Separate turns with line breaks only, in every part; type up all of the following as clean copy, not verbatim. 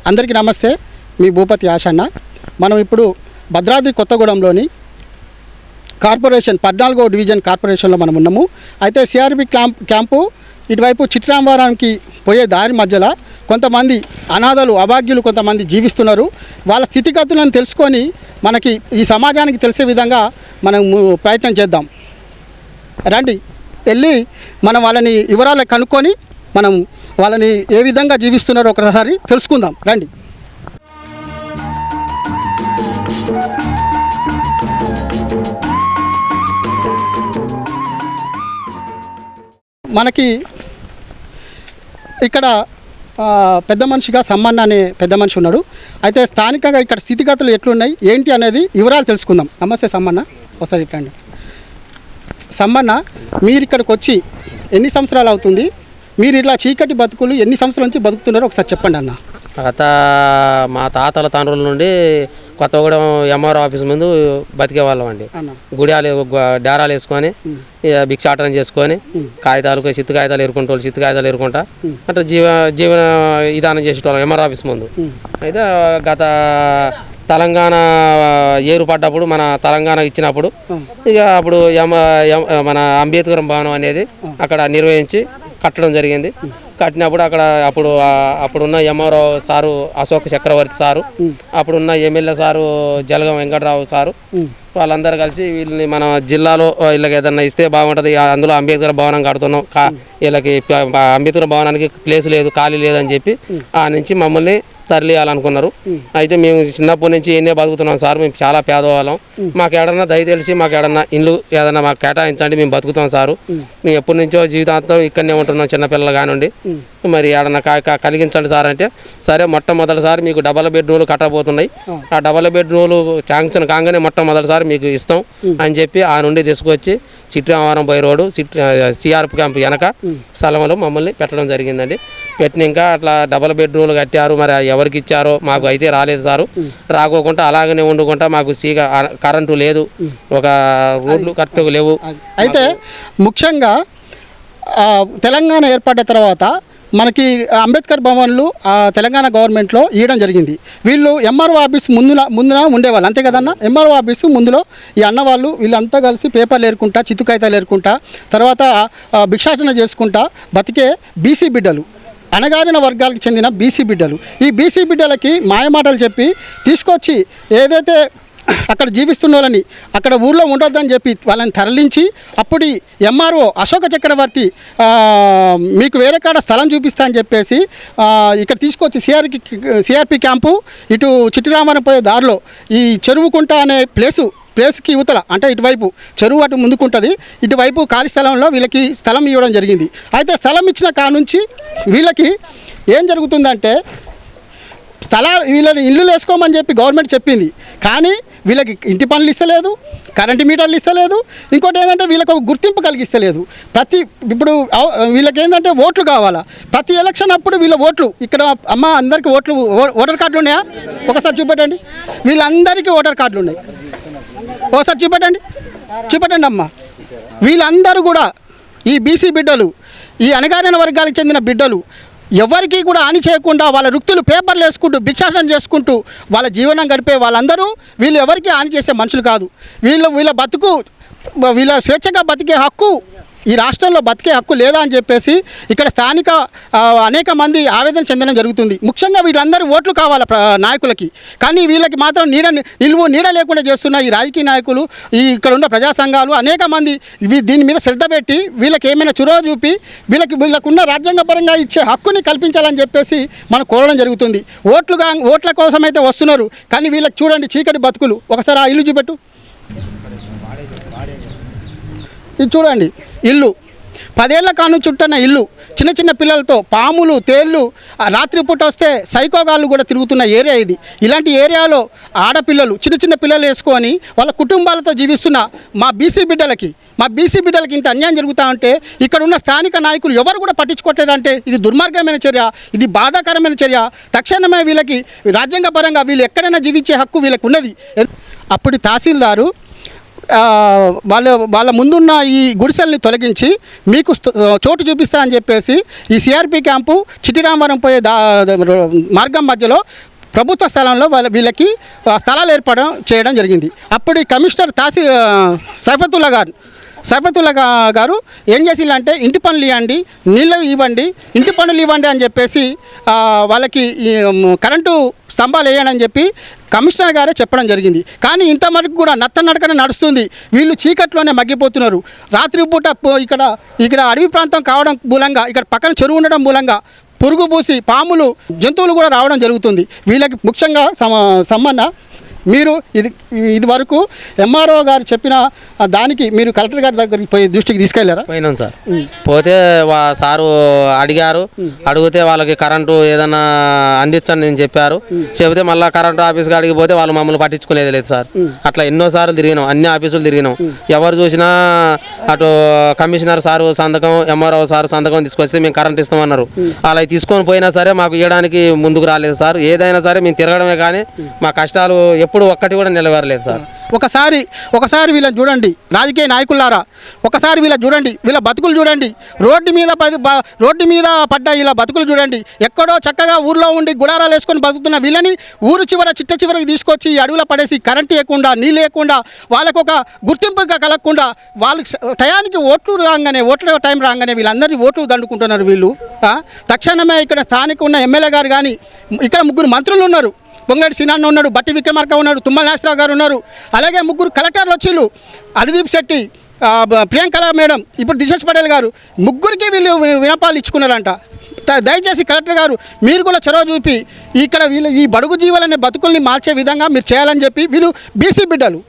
అందరికీ నమస్తే. మీ భూపతి ఆశన్న. మనం ఇప్పుడు భద్రాద్రి కొత్తగూడెంలోని కార్పొరేషన్ 14వ డివిజన్ కార్పొరేషన్లో మనం ఉన్నాము. అయితే సిఆర్పి క్యాంపు ఇటువైపు చిట్రాంవారానికి పోయే దారి మధ్యలో కొంతమంది అనాథలు అభాగ్యులు కొంతమంది జీవిస్తున్నారు. వాళ్ళ స్థితిగతులను తెలుసుకొని మనకి ఈ సమాజానికి తెలిసే విధంగా మనం ప్రయత్నం చేద్దాం. రండి, వెళ్ళి మనం వాళ్ళని వివరాలు కనుక్కొని మనం వాళ్ళని ఏ విధంగా జీవిస్తున్నారో ఒకసారి తెలుసుకుందాం. రండి. మనకి ఇక్కడ పెద్ద మనిషిగా సమ్మన్న అనే పెద్ద మనిషి ఉన్నాడు. అయితే స్థానికంగా ఇక్కడ స్థితిగతులు ఎట్లున్నాయి ఏంటి అనేది వివరాలు తెలుసుకుందాం. నమస్తే సమ్మన్న, ఒకసారి ఇట్లండి. సమ్మన్న, మీరు ఇక్కడికి వచ్చి ఎన్ని సంవత్సరాలు అవుతుంది? మీరు ఇట్లా చీకటి బతుకులు ఎన్ని సంవత్సరాల నుంచి బతుకుతున్నారో ఒకసారి చెప్పండి అన్న.
మా తాతల తండ్రుల నుండి కొత్తగూడెం ఎంఆర్ఓ ఆఫీస్ ముందు బతికే వాళ్ళం అండి. డేరాలు వేసుకొని భిక్షాటనం చేసుకొని కాగితాలు చిత్తు కాగితాలు ఎరుకుంటూ చిత్తు కాగితాలు ఎరుకుంటా అంటే జీవన విధానం చేసేటోళ్ళం ఎంఆర్ఓ ఆఫీస్ ముందు. అయితే గత తెలంగాణ ఏర్పడ్డప్పుడు మన తెలంగాణ ఇచ్చినప్పుడు ఇక అప్పుడు మన అంబేద్కర్ భవనం అనేది అక్కడ నిర్వహించి కట్టడం జరిగింది. కట్టినప్పుడు అక్కడ అప్పుడున్న ఎంఆర్ఓ సారు అశోక్ చక్రవర్తి సారు, అప్పుడున్న MLA sir Jalagam Venkatarao sir, వాళ్ళందరూ కలిసి వీళ్ళని మన జిల్లాలో వీళ్ళకి ఏదన్నా ఇస్తే బాగుంటుంది, అందులో అంబేద్కర్ భవనం కడుతున్నాం, వీళ్ళకి అంబేద్కర్ భవనానికి ప్లేస్ లేదు, ఖాళీ లేదని చెప్పి ఆ నుంచి మమ్మల్ని తరలియాలనుకున్నారు. అయితే మేము చిన్నప్పటి నుంచి ఎన్నే బతుకుతున్నాం సార్, మేము చాలా పేదవాళ్ళం, మాకు ఏడన్నా దయ తెలిసి మాకు ఏడన్నా ఇల్లు ఏదన్నా మాకు కేటాయించండి, మేము బతుకుతాం సారు, మేము ఎప్పటి నుంచో జీవితాంతం ఇక్కడనే ఉంటున్నాం చిన్నపిల్లలు కానివ్వండి, మరి ఏడన్నా కలిగించండి సార్ అంటే సరే మొట్టమొదటిసారి మీకు డబల్ బెడ్రూమ్లు కట్టబోతున్నాయి, ఆ డబల్ బెడ్రూమ్లు శాంక్షన్ కాగానే మొట్టమొదటిసారి మీకు ఇస్తాం అని చెప్పి ఆ నుండి తీసుకొచ్చి చిట్రామవరం బై రోడ్డు సిఆర్పి క్యాంప్ వెనక స్థలంలో మమ్మల్ని పెట్టడం జరిగిందండి. పెట్టినాక అట్లా డబల్ బెడ్రూమ్లు కట్టారు, మరి ఎవరికి ఇచ్చారో మాకు అయితే రాలేదు సారు. రాకోకుండా అలాగనే వండుకుంటా మాకు కరెంటు లేదు, ఒక రోడ్లు కరెక్ట్గా లేవు.
అయితే ముఖ్యంగా తెలంగాణ ఏర్పడ్డ తర్వాత మనకి అంబేద్కర్ భవన్లు తెలంగాణ గవర్నమెంట్లో ఇవ్వడం జరిగింది. వీళ్ళు ఎంఆర్ఓ ఆఫీస్ ముందున ఉండేవాళ్ళు, అంతే కదన్న. ఎంఆర్ఓ ఆఫీసు ముందులో ఈ అన్నవాళ్ళు వీళ్ళంతా కలిసి పేపర్లు ఏరుకుంటా చిత్తు కాగితాలు ఏరుకుంటా తర్వాత భిక్షాటన చేసుకుంటా బతికే బీసీ బిడ్డలు, అణగారిన వర్గాలకు చెందిన బీసీ బిడ్డలు. ఈ బీసీ బిడ్డలకి మాయమాటలు చెప్పి తీసుకొచ్చి ఏదైతే అక్కడ జీవిస్తున్న వాళ్ళని అక్కడ ఊళ్ళో ఉండొద్దని చెప్పి వాళ్ళని తరలించి అప్పుడు ఎంఆర్ఓ అశోక చక్రవర్తి మీకు వేరే కాడ స్థలం చూపిస్తా అని చెప్పేసి ఇక్కడ తీసుకొచ్చి సిఆర్పి క్యాంపు ఇటు చిట్టిరామరం పోయే దారిలో ఈ చెరువుకుంట అనే ప్లేస్కి యువతల అంటే ఇటువైపు చెరువు అటు ముందుకుంటుంది, ఇటువైపు ఖాళీ స్థలంలో వీళ్ళకి స్థలం ఇవ్వడం జరిగింది. అయితే స్థలం ఇచ్చిన కానుంచి వీళ్ళకి ఏం జరుగుతుందంటే వీళ్ళని ఇల్లు వేసుకోమని చెప్పి గవర్నమెంట్ చెప్పింది, కానీ వీళ్ళకి ఇంటి పనులు ఇస్తలేదు, కరెంటు మీటర్లు ఇస్తలేదు, ఇంకోటి ఏంటంటే వీళ్ళకి ఒక గుర్తింపు కలిగిస్తలేదు. ఇప్పుడు వీళ్ళకి ఏంటంటే ఓట్లు కావాలా, ప్రతి ఎలక్షన్ అప్పుడు వీళ్ళ ఓట్లు ఇక్కడ అందరికీ ఓటర్ కార్డులు ఉన్నాయా? ఒకసారి చూపెట్టండి. వీళ్ళందరికీ ఓటర్ కార్డులు ఉన్నాయి, ఒకసారి చూపెట్టండి అమ్మ. వీళ్ళందరూ కూడా ఈ బీసీ బిడ్డలు, ఈ అణగారిన వర్గాలకు చెందిన బిడ్డలు ఎవరికి కూడా హాని చేయకుండా వాళ్ళ వృత్తులు పేపర్లు వేసుకుంటూ భిక్షాటన చేసుకుంటూ వాళ్ళ జీవనం గడిపే వాళ్ళందరూ వీళ్ళు ఎవరికి హాని చేసే మనుషులు కాదు. వీళ్ళ స్వేచ్ఛగా బతికే హక్కు ఈ రాష్ట్రంలో బతికే హక్కు లేదా అని చెప్పేసి ఇక్కడ స్థానిక అనేక మంది ఆవేదన చెందడం జరుగుతుంది. ముఖ్యంగా వీళ్ళందరూ ఓట్లు కావాలి నాయకులకి, కానీ వీళ్ళకి మాత్రం నీడ లేకుండా చేస్తున్న ఈ రాజకీయ నాయకులు, ఇక్కడ ఉన్న ప్రజా సంఘాలు అనేక మంది దీని మీద శ్రద్ధ పెట్టి వీళ్ళకి ఏమైనా చొరవ చూపి వీళ్ళకున్న రాజ్యాంగపరంగా ఇచ్చే హక్కుని కల్పించాలని చెప్పేసి మనం కోరడం జరుగుతుంది. ఓట్ల కోసం అయితే వస్తున్నారు, కానీ వీళ్ళకి చూడండి చీకటి బతుకులు. ఒకసారి ఆ ఇల్లు చూపెట్టు, ఇది చూడండి ఇల్లు, 10 ఏళ్ల కాను చుట్టన్న ఇల్లు, చిన్న చిన్న పిల్లలతో పాములు తేళ్ళు రాత్రిపూట వస్తే సైకోగాళ్ళు కూడా తిరుగుతున్న ఏరియా ఇది. ఇలాంటి ఏరియాలో ఆడపిల్లలు చిన్న చిన్న పిల్లలు వేసుకొని వాళ్ళ కుటుంబాలతో జీవిస్తున్న మా బీసీ బిడ్డలకి ఇంత అన్యాయం జరుగుతూ ఉంటే ఇక్కడ ఉన్న స్థానిక నాయకులు ఎవరు కూడా పట్టించుకోవట్లేదంటే ఇది దుర్మార్గమైన చర్య, ఇది బాధాకరమైన చర్య. తక్షణమే వీళ్ళకి రాజ్యాంగపరంగా వీళ్ళు ఎక్కడైనా జీవించే హక్కు వీళ్ళకి ఉన్నది. అప్పుడు తహసీల్దారు వాళ్ళ ముందున్న ఈ గుడిసెల్ని తొలగించి మీకు చోటు చూపిస్తానని చెప్పేసి ఈ సిఆర్పి క్యాంపు చిట్టిరామవరం పోయే మార్గం మధ్యలో ప్రభుత్వ స్థలంలో వీళ్ళకి స్థలాలు ఏర్పాటు చేయడం జరిగింది. అప్పుడు ఈ కమిషనర్ సైఫతుల్లా గారు ఏం చేసిందంటే ఇంటి పనులు ఇవ్వండి, నీళ్ళు ఇవ్వండి, ఇంటి పనులు ఇవ్వండి అని చెప్పేసి వాళ్ళకి కరెంటు స్తంభాలు వేయండి అని చెప్పి కమిషనర్ గారే చెప్పడం జరిగింది. కానీ ఇంతవరకు కూడా నత్తనడకన నడుస్తుంది. వీళ్ళు చీకట్లోనే మగ్గిపోతున్నారు. రాత్రిపూట ఇక్కడ అడవి ప్రాంతం కావడం మూలంగా, ఇక్కడ పక్కన చెరువు ఉండడం మూలంగా పురుగు పూసి పాములు జంతువులు కూడా రావడం జరుగుతుంది. వీళ్ళకి ముఖ్యంగా మీరు ఇది వరకు ఎంఆర్ఓ గారు చెప్పిన దానికి మీరు కలెక్టర్ గారి దగ్గరికి పోయి దృష్టికి తీసుకెళ్లారా?
పోయినాం సార్. పోతే సారు అడిగారు. అడిగితే వాళ్ళకి కరెంటు ఏదన్నా అందించండి నేను చెప్పారు. చెబితే మళ్ళీ కరెంటు ఆఫీస్కి అడిగి పోతే వాళ్ళు మమ్మల్ని పట్టించుకునేది లేదు సార్. అట్లా ఎన్నోసార్లు తిరిగినాం, అన్ని ఆఫీసులు తిరిగినాం. ఎవరు చూసినా అటు కమిషనర్ సారు సంతకం, ఎంఆర్ఓ సారు సంతకం తీసుకొస్తే మేము కరెంట్ ఇస్తామన్నారు. అలా తీసుకొని పోయినా సరే మాకు ఇవ్వడానికి ముందుకు రాలేదు సార్. ఏదైనా సరే మేము తిరగడమే కానీ మా కష్టాలు ఎప్పుడు ఒక్కటి కూడా నిలవేరలేదు సార్.
ఒకసారి వీళ్ళని చూడండి, రాజకీయ నాయకులారా, ఒకసారి వీళ్ళ చూడండి, వీళ్ళ బతుకులు చూడండి. రోడ్డు మీద పడ్డ వీళ్ళ బతుకులు చూడండి. ఎక్కడో చక్కగా ఊర్లో ఉండి గుడారాలు వేసుకొని బతుకుతున్న వీళ్ళని ఊరు చివరికి తీసుకొచ్చి అడవుల పడేసి కరెంట్ ఇవ్వకుండా, నీళ్ళు ఇవ్వకుండా, వాళ్ళకు ఒక గుర్తింపుగా కలగకుండా, వాళ్ళకి టయానికి ఓట్ల టైం రాగానే వీళ్ళందరినీ ఓట్లు దండుకుంటున్నారు వీళ్ళు. తక్షణమే ఇక్కడ స్థానిక ఉన్న ఎమ్మెల్యే గారు కానీ, ఇక్కడ 3 మంత్రులు ఉన్నారు. పొంగడి సినాన్న ఉన్నాడు, బట్టి విక్రమార్క ఉన్నాడు, తుమ్మల నాగేశ్వరరావు గారు ఉన్నారు. అలాగే 3 కలెక్టర్లు వచ్చిళ్ళు, హరిదీప్ శెట్టి, ప్రియాంకల మేడం, ఇప్పుడు దిశేష్ పటేల్ గారు. 3కి వీళ్ళు వినపాలు ఇచ్చుకున్నారంట. దయచేసి కలెక్టర్ గారు మీరు కూడా చొరవ చూపి ఇక్కడ వీళ్ళు ఈ బడుగు జీవులనే బతుకుల్ని మార్చే విధంగా మీరు చేయాలని చెప్పి, వీళ్ళు బీసీ బిడ్డలు,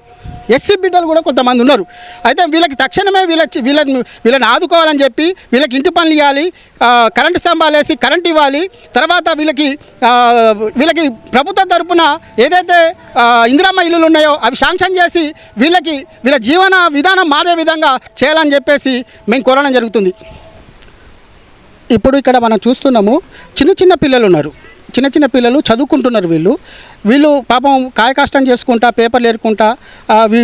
ఎస్సీ బిడ్డలు కూడా కొంతమంది ఉన్నారు. అయితే వీళ్ళకి తక్షణమే వీళ్ళని ఆదుకోవాలని చెప్పి వీళ్ళకి ఇంటి పనులు ఇవ్వాలి, కరెంటు స్తంభాలు వేసి కరెంట్ ఇవ్వాలి. తర్వాత వీళ్ళకి ప్రభుత్వం తరపున ఏదైతే ఇందిరమ్మ ఇల్లులు ఉన్నాయో అవి శాంక్షన్ చేసి వీళ్ళ జీవన విధానం మారే విధంగా చేయాలని చెప్పేసి మేము కోరడం జరుగుతుంది. ఇప్పుడు ఇక్కడ మనం చూస్తున్నాము, చిన్న పిల్లలు ఉన్నారు. చిన్న పిల్లలు చదువుకుంటున్నారు. వీళ్ళు పాపం కాయకష్టం చేసుకుంటా, పేపర్లు ఏరుకుంటా,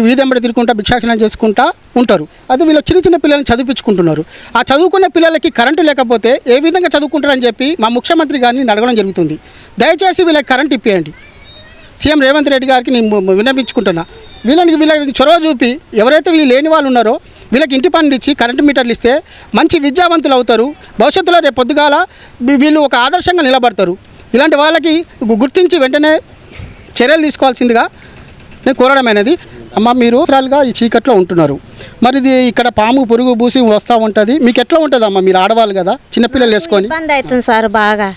వీధెంబడి తిరుగుకుంటా, భిక్షాటన చేసుకుంటా ఉంటారు. అది వీళ్ళు చిన్న పిల్లల్ని చదివించుకుంటున్నారు. ఆ చదువుకునే పిల్లలకి కరెంటు లేకపోతే ఏ విధంగా చదువుకుంటారని చెప్పి మా ముఖ్యమంత్రి గారిని అడగడం జరుగుతుంది. దయచేసి వీళ్ళకి కరెంట్ ఇప్పియండి. సీఎం రేవంత్ రెడ్డి గారికి నేను విన్నపించుకుంటున్నా. వీళ్ళకి చొరవ చూపి ఎవరైతే వీళ్ళు లేని వాళ్ళు ఉన్నారో వీళ్ళకి ఇంటి పనులు ఇచ్చి కరెంటు మీటర్లు ఇస్తే మంచి విద్యావంతులు అవుతారు. భవిష్యత్తులో రేపు పొద్దుగాల వీళ్ళు ఒక ఆదర్శంగా నిలబడతారు. ఇలాంటి వాళ్ళకి గుర్తించి వెంటనే చర్యలు తీసుకోవాల్సిందిగా నేను కోరడమైనది. అమ్మ, మీరు అవసరాలుగా ఈ చీకట్లో ఉంటున్నారు. మరి ఇది ఇక్కడ పాము పురుగు పూసి వస్తూ ఉంటుంది. మీకు ఎట్లా ఉంటుంది అమ్మ? మీరు ఆడవాళ్ళు కదా, చిన్నపిల్లలు వేసుకొని.
ఇబ్బంది అవుతుంది సార్ బాగా.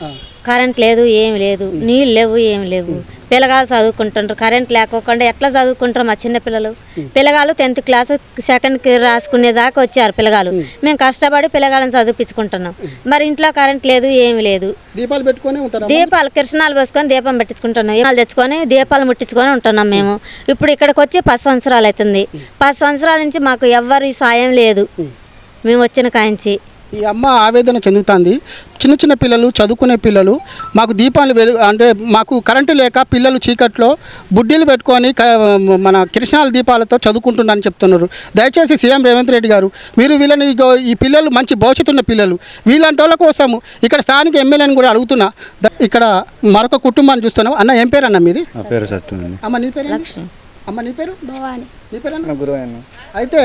కరెంట్ లేదు, ఏమి లేదు, నీళ్ళు లేవు, ఏమి లేవు. పిల్లగాళ్ళు చదువుకుంటుండ్రు. కరెంట్ లేకోకుండా ఎట్లా చదువుకుంటారు మా చిన్నపిల్లలు? పిల్లగాళ్ళు 10th క్లాస్ 2nd రాసుకునేదాకా వచ్చారు పిల్లగాళ్ళు. మేము కష్టపడి పిల్లగాళ్ళని చదివించుకుంటున్నాం. మరి ఇంట్లో కరెంట్ లేదు, ఏమి లేదు.
దీపాలు పెట్టుకొని ఉంటారు.
దీపాలు కిరసనాలు పోసుకొని దీపం పెట్టించుకుంటున్నాం. ఇవాళ తెచ్చుకొని దీపాలు ముట్టించుకొని ఉంటున్నాం మేము. ఇప్పుడు ఇక్కడికి వచ్చి 10 సంవత్సరాలు అవుతుంది. 10 సంవత్సరాల నుంచి మాకు ఎవ్వరి సాయం లేదు మేము వచ్చిన కాంచి.
ఈ అమ్మ ఆవేదన చెందుతుంది. చిన్న పిల్లలు, చదువుకునే పిల్లలు, మాకు దీపాలు అంటే మాకు కరెంటు లేక పిల్లలు చీకట్లో బుడ్డీలు పెట్టుకొని మన కిరసనాల దీపాలతో చదువుకుంటున్నారని చెప్తున్నారు. దయచేసి సీఎం రేవంత్ రెడ్డి గారు మీరు వీళ్ళని, ఈ పిల్లలు మంచి భవిష్యత్తు ఉన్న పిల్లలు, వీళ్ళంటి వాళ్ళ కోసము ఇక్కడ స్థానిక ఎమ్మెల్యేని కూడా అడుగుతున్నా. ఇక్కడ మరొక కుటుంబాన్ని చూస్తున్నాం. అన్న, ఏం పేరు అన్న మీది? అమ్మ, నీ పేరు?
లక్ష్మి.
అమ్మ, నీ పేరు?
భవాని.
నీ పేరు? అయితే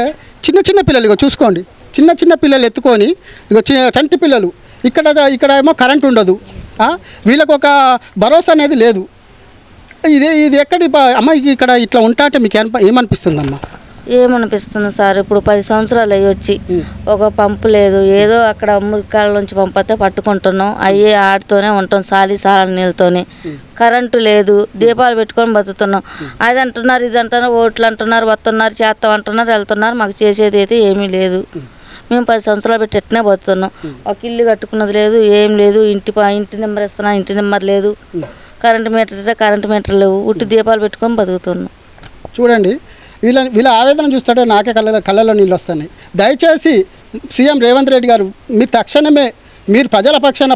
చిన్న పిల్లలు ఇగో చూసుకోండి, చిన్న పిల్లలు ఎత్తుకొని, ఇగో చంటి పిల్లలు, ఇక్కడ ఏమో కరెంట్ ఉండదు. వీళ్ళకు ఒక భరోసా అనేది లేదు. ఇది ఎక్కడి అమ్మ? ఇక్కడ ఇట్లా ఉంటా అంటే మీకు ఏమనిపిస్తుంది అమ్మ?
ఏమనిపిస్తుంది సార్, ఇప్పుడు 10 సంవత్సరాలు అయ్యి వచ్చి ఒక పంపు లేదు. ఏదో అక్కడ మురికాల నుంచి పంపితే పట్టుకుంటున్నాం, అయ్యే ఆడితోనే ఉంటాం, సాలి నీళ్ళతోనే. కరెంటు లేదు, దీపాలు పెట్టుకొని బతుకుతున్నాం. అది అంటున్నారు, ఇది అంటున్నారు, ఓట్లు అంటున్నారు, వస్తున్నారు, చేస్తాం అంటున్నారు, వెళ్తున్నారు. మాకు చేసేది అయితే ఏమీ లేదు. మేము 10 సంవత్సరాలు పెట్టి ఎట్నే బతుకుతున్నాం. ఒక ఇల్లు కట్టుకున్నది లేదు, ఏం లేదు. ఇంటి నెంబర్ ఇస్తున్నా, ఇంటి నెంబర్ లేదు. కరెంటు మీటర్ అయితే కరెంటు మీటర్ లేవు. ఉట్టి దీపాలు పెట్టుకొని బతుకుతున్నాం.
చూడండి, వీళ్ళ ఆవేదన చూస్తుంటే నాకే కళ్ళలో నీళ్ళు వస్తున్నాయి. దయచేసి సీఎం రేవంత్ రెడ్డి గారు మీరు తక్షణమే మీరు ప్రజల పక్షాన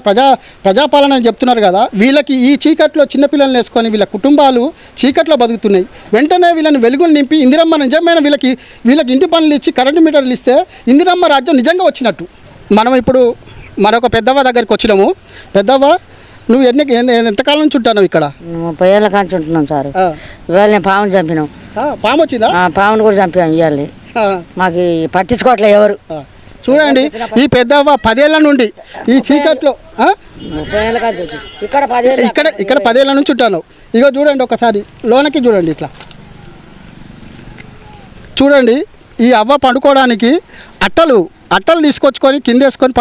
ప్రజాపాలన అని చెప్తున్నారు కదా, వీళ్ళకి ఈ చీకట్లో చిన్నపిల్లల్ని వేసుకొని వీళ్ళ కుటుంబాలు చీకట్లో బతుకుతున్నాయి. వెంటనే వీళ్ళని వెలుగులు నింపి ఇందిరమ్మ నిజమైన వీళ్ళకి ఇంటి పనులు ఇచ్చి కరెంటు మీటర్లు ఇస్తే ఇందిరమ్మ రాజ్యం నిజంగా వచ్చినట్టు. మనం ఇప్పుడు మరొక పెద్దవ్వ దగ్గరికి వచ్చినాము. పెద్దవ్వ, నువ్వు ఎంతకాలం నుంచి ఉంటావు ఇక్కడ?
30 ఏళ్ళ కాంచి ఉంటున్నాం సార్. ఇవాళ నేను పాముని చంపినాం.
పాము వచ్చిందా?
పాముని కూడా చంపాం ఇవాళ. మాకు పట్టించుకోవట్లే ఎవరు.
చూడండి, ఈ పెద్దవ్వ 10 ఏళ్ళ నుండి ఈ చీకట్లో ఇక్కడ 10 ఏళ్ళ నుంచి ఉంటాను. ఇగో చూడండి, ఒకసారి లోనకి చూడండి, ఇట్లా చూడండి. ఈ అవ్వ పండుకోవడానికి అట్టలు తీసుకొచ్చుకొని కిందేసుకొని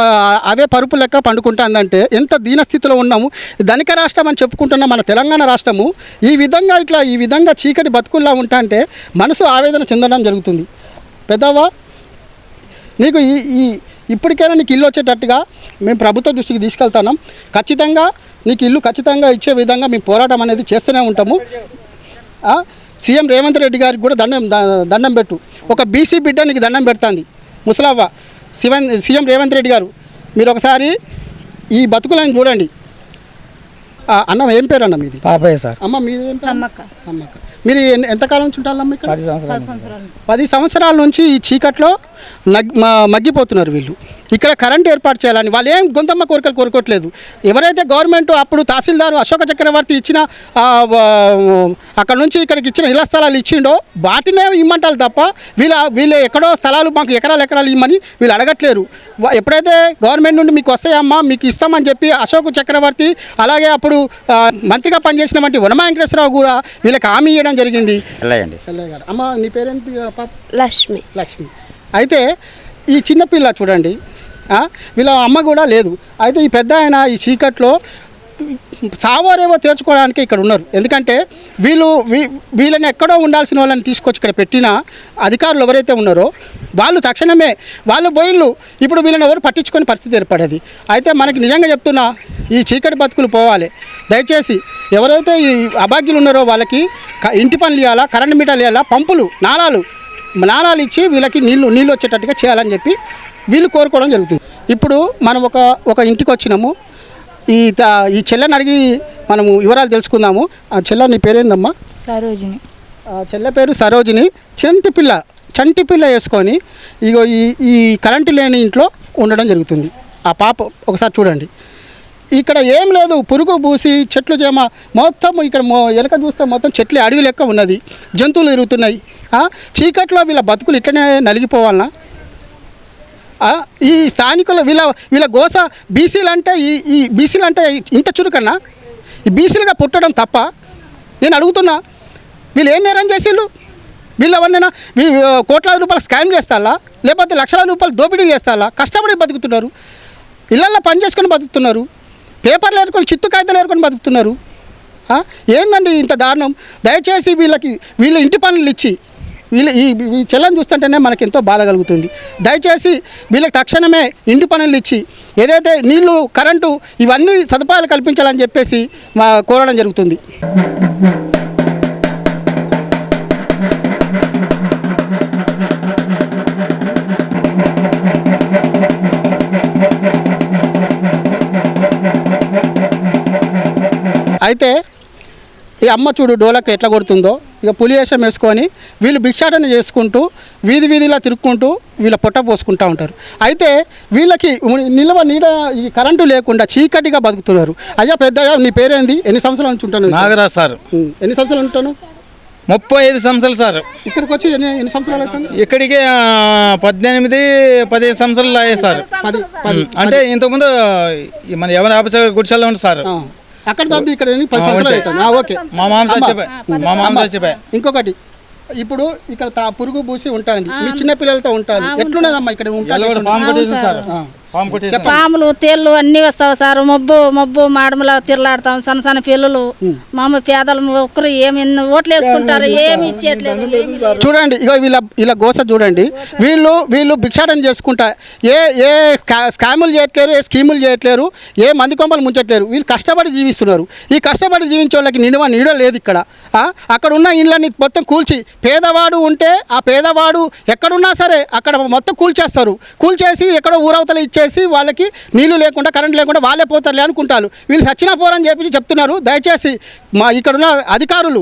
అవే పరుపు లెక్క పండుకుంటుందంటే ఎంత దీనస్థితిలో ఉన్నాము. ధనిక రాష్ట్రం అని చెప్పుకుంటున్న మన తెలంగాణ రాష్ట్రము ఈ విధంగా చీకటి బతుకుల్లా ఉంటా అంటే మనసు ఆవేదన చెందడం జరుగుతుంది. పెద్దవ్వ, నీకు ఇప్పటికైనా నీకు ఇల్లు వచ్చేటట్టుగా మేము ప్రభుత్వ దృష్టికి తీసుకెళ్తున్నాం. ఖచ్చితంగా నీకు ఇల్లు ఖచ్చితంగా ఇచ్చే విధంగా మేము పోరాటం అనేది చేస్తూనే ఉంటాము. సీఎం రేవంత్ రెడ్డి గారికి కూడా దండం పెట్టు. ఒక బీసీ బిడ్డ నీకు దండం పెడుతుంది. ముసలవ్వ, సీఎం రేవంత్ రెడ్డి గారు, మీరు ఒకసారి ఈ బతుకులను చూడండి. అన్న, ఏం పేరు అన్న మీది?
పాపయ్య సార్.
అమ్మ మీది ఏం పేరు? సమ్మక్క. మీరు ఎంతకాలం నుంచి ఉంటారమ్మ ఇక్కడ? 10 సంవత్సరాల నుంచి ఈ చీకట్లో మగ్గిపోతున్నారు వీళ్ళు. ఇక్కడ కరెంట్ ఏర్పాటు చేయాలని వాళ్ళు ఏం గొంతమ్మ కోరికలు కోరుకోవట్లేదు. ఎవరైతే గవర్నమెంట్ అప్పుడు తహసీల్దారు అశోక చక్రవర్తి ఇచ్చిన అక్కడ నుంచి ఇక్కడికి ఇచ్చిన ఇళ్ల స్థలాలు ఇచ్చిండో వాటినే ఇమ్మంటారు తప్ప వీళ్ళు ఎక్కడో స్థలాలు మాకు ఎకరాలు ఇమ్మని వీళ్ళు అడగట్లేరు. ఎప్పుడైతే గవర్నమెంట్ నుండి మీకు వస్తాయమ్మా మీకు ఇస్తామని చెప్పి అశోక్ చక్రవర్తి అలాగే అప్పుడు మంత్రిగా పనిచేసినటువంటి వనమా వెంకటేశ్వరరావు కూడా వీళ్ళకి హామీ ఇవ్వడం జరిగింది. అమ్మ, నీ పేరేంటి?
లక్ష్మి.
అయితే ఈ చిన్నపిల్ల చూడండి, వీళ్ళ అమ్మ కూడా లేదు. అయితే ఈ పెద్ద ఆయన ఈ చీకట్లో సావోరేవో తీర్చుకోవడానికి ఇక్కడ ఉన్నారు. ఎందుకంటే వీళ్ళని ఎక్కడో ఉండాల్సిన వాళ్ళని తీసుకొచ్చి ఇక్కడ పెట్టిన అధికారులు ఎవరైతే ఉన్నారో వాళ్ళు తక్షణమే వాళ్ళు పోయిళ్ళు. ఇప్పుడు వీళ్ళని ఎవరు పట్టించుకొని పరిస్థితి ఏర్పడేది. అయితే మనకి నిజంగా చెప్తున్నా, ఈ చీకటి బతుకులు పోవాలి. దయచేసి ఎవరైతే ఈ అభాగ్యులు ఉన్నారో వాళ్ళకి ఇంటి పనులు ఇవ్వాలా, కరెంటు మీటర్లు ఇవ్వాలా, పంపులు నాళాలు ఇచ్చి వీళ్ళకి నీళ్ళు వచ్చేటట్టుగా చేయాలని చెప్పి వీళ్ళు కోరుకోవడం జరుగుతుంది. ఇప్పుడు మనం ఒక ఇంటికి వచ్చినాము. ఈ చెల్లెని అడిగి మనము వివరాలు తెలుసుకుందాము. ఆ చెల్ల, నీ పేరేందమ్మా?
సరోజిని.
చెల్లె పేరు సరోజిని. చంటి పిల్ల వేసుకొని ఇగో ఈ కరెంటు లేని ఇంట్లో ఉండడం జరుగుతుంది. ఆ పాప ఒకసారి చూడండి, ఇక్కడ ఏం లేదు, పురుగు పూసి చెట్లు చేమ మొత్తం ఇక్కడ వెనక చూస్తే మొత్తం చెట్లు అడవి లెక్క ఉన్నది, జంతువులు తిరుగుతున్నాయి. చీకట్లో వీళ్ళ బతుకులు ఇట్లనే నలిగిపోవాలన్నా? ఈ స్థానికులు వీళ్ళ గోస బీసీలు అంటే ఈ బీసీలు అంటే ఇంత చురుకన్నా? ఈ బీసీలుగా పుట్టడం తప్ప? నేను అడుగుతున్నా, వీళ్ళు ఏం నేరం చేసిళ్ళు? వీళ్ళు ఎవరినైనా కోట్లాది రూపాయలు స్కామ్ చేస్తారా, లేకపోతే లక్షల రూపాయలు దోపిడీ చేస్తారా? కష్టపడి బతుకుతున్నారు, ఇళ్ళల్లో పని చేసుకొని బతుకుతున్నారు, పేపర్లు ఏరుకొని చిత్తు కాగితాలు ఏరుకొని బతుకుతున్నారు. ఏందండి ఇంత దారుణం? దయచేసి వీళ్ళు ఇంటి పనులు ఇచ్చి ఈ చెల్లని చూస్తుంటేనే మనకి ఎంతో బాధ కలుగుతుంది. దయచేసి వీళ్ళకి తక్షణమే ఇంటి పనులు ఇచ్చి ఏదైతే నీళ్లు, కరెంటు ఇవన్నీ సదుపాయాలు కల్పించాలని చెప్పేసి కోరడం జరుగుతుంది. అయితే ఈ అమ్మ చూడు డోలకు ఎట్లా కొడుతుందో. ఇక పులి వేషం వేసుకొని వీళ్ళు భిక్షాటన చేసుకుంటూ వీధిలా తిరుక్కుంటూ వీళ్ళ పొట్ట పోసుకుంటూ ఉంటారు. అయితే వీళ్ళకి నీడ ఈ కరెంటు లేకుండా చీకటిగా బతుకుతున్నారు. అయ్యా పెద్దయ్యా, నీ పేరేంది? ఎన్ని సంవత్సరాల నుంచి ఉంటాను?
నాగరాజ్ సార్.
ఎన్ని సంవత్సరాలు ఉంటాను?
35 సంవత్సరాలు సార్.
ఇక్కడికి వచ్చి ఎన్ని సంవత్సరాలు అవుతుంది?
ఇక్కడికి 18-15 సంవత్సరాలు అయ్యాయి సార్. అంటే ఇంతకుముందు మన ఎవరి ఆఫీస్ గుడిసెల్లో ఉంది సార్.
అక్కడ దాన్ని ఇక్కడ 10 సంవత్సరాలు అవుతుంది. ఓకే,
మా మామ చెప్పా.
ఇంకొకటి, ఇప్పుడు ఇక్కడ పురుగు పూసి ఉంటుంది, మీ చిన్న పిల్లలతో ఉంటారు, ఎట్లున్నదమ్మా ఇక్కడ?
పాములు, తేళ్ళు అన్ని వస్తావు సార్. మబ్బు మాడములా తిరలాడతాం. సన్న పిల్లలు, మా అమ్మ పేదలు ఒక్కరు ఏమి ఓట్లు వేసుకుంటారు, ఏమి ఇచ్చేట్లేదు.
చూడండి, ఇక వీళ్ళ గోస చూడండి. వీళ్ళు భిక్షాటన చేసుకుంటా ఏ స్కాములు చేయట్లేరు, ఏ స్కీములు చేయట్లేరు, ఏ మంది కొంపలు ముంచట్లేరు. వీళ్ళు కష్టపడి జీవిస్తున్నారు. ఈ కష్టపడి జీవించే వాళ్ళకి నీడ లేదు ఇక్కడ. అక్కడ ఉన్న ఇళ్ళని మొత్తం కూల్చి, పేదవాడు ఉంటే ఆ పేదవాడు ఎక్కడున్నా సరే అక్కడ మొత్తం కూల్చేస్తారు. కూల్చేసి ఎక్కడో ఊరవతల ఇచ్చేసి దయచేసి వాళ్ళకి నీళ్లు లేకుండా కరెంట్ లేకుండా వాళ్ళే పోతారులే అనుకుంటారు. వీళ్ళు సచ్చినా పోరని చెప్పి చెప్తున్నారు. దయచేసి మా ఇక్కడున్న అధికారులు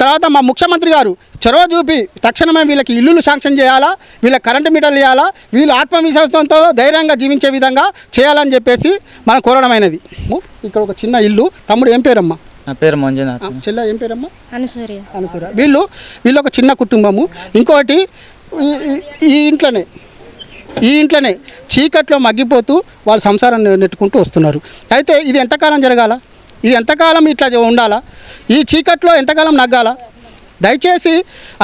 తర్వాత మా ముఖ్యమంత్రి గారు చొరవ చూపి తక్షణమే వీళ్ళకి ఇల్లులు శాంక్షన్ చేయాలా, వీళ్ళకి కరెంటు మీటర్లు ఇవ్వాలా, వీళ్ళు ఆత్మవిశ్వాసంతో ధైర్యంగా జీవించే విధంగా చేయాలని చెప్పేసి మనం కోరడమైనది. ఇక్కడ ఒక చిన్న ఇల్లు. తమ్ముడు ఏం పేరమ్మా?
నా పేరు మంజునాథ్.
చెల్ల ఏం పేరమ్మా?
అనసూర్య.
అనసూర. వీళ్ళు ఒక చిన్న కుటుంబము. ఇంకోటి ఈ ఇంట్లోనే చీకట్లో మగ్గిపోతూ వాళ్ళ సంసారాన్ని నెట్టుకుంటూ వస్తున్నారు. అయితే ఇది ఎంతకాలం జరగాల? ఇది ఎంతకాలం ఇట్లా ఉండాలా? ఈ చీకట్లో ఎంతకాలం నగ్గాల? దయచేసి